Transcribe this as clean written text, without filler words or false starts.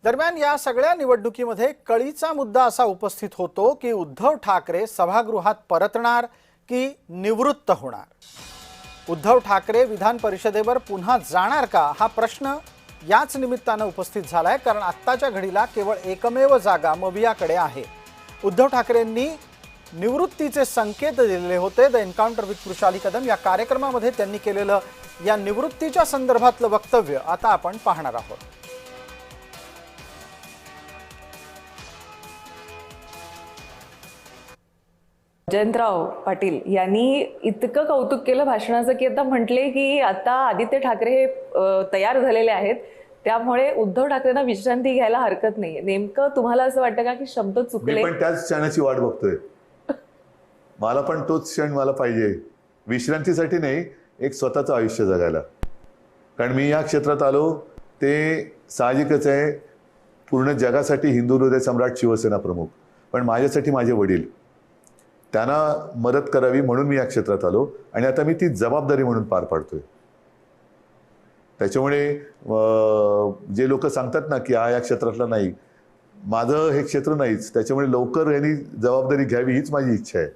दरम्यान या सगळ्या निवडणुकीमध्ये कळीचा मुद्दा असा उपस्थित होतो की उद्धव ठाकरे सभागृहात परतणार की निवृत्त होणार। उद्धव ठाकरे विधान परिषदेवर पुन्हा जाणार का हा प्रश्न याच निमित्ताने उपस्थित झालाय, कारण आत्ताच्या घडीला केवळ एकमेव जागा मवियाकडे आहे। उद्धव ठाकरेंनी निवृत्तीचे संकेत दिलेले होते। The encounter with Vrushali Kadam या कार्यक्रमामध्ये त्यांनी केलेलं या निवृत्तीच्या संदर्भातलं वक्तव्य आता आपण पाहणार आहोत। जयंतराव पाटील यांनी इतकं कौतुक केलं भाषणाचं की आता म्हटले की आता आदित्य ठाकरे हे तयार झालेले आहेत, त्यामुळे उद्धव ठाकरेंना विश्रांती घ्यायला हरकत नाही। नेमकं तुम्हाला असं वाटतं का की शब्द चुकले? मी पण त्याच क्षणाची वाट बघतोय। मला पण तोच क्षण मला पाहिजे, विश्रांतीसाठी नाही, एक स्वतःचं आयुष्य जगायला। कारण मी या क्षेत्रात आलो ते साहजिकच आहे, पूर्ण जगासाठी हिंदू हृदय सम्राट शिवसेना प्रमुख, पण माझ्यासाठी माझे वडील, त्यांना मदत करावी म्हणून मी या क्षेत्रात आलो आणि आता मी ती जबाबदारी म्हणून पार पाडतोय। त्याच्यामुळे जे लोक सांगतात ना की या क्षेत्रातला नाही, माझं हे क्षेत्र नाहीच, त्याच्यामुळे लवकर यांनी जबाबदारी घ्यावी हीच माझी इच्छा आहे।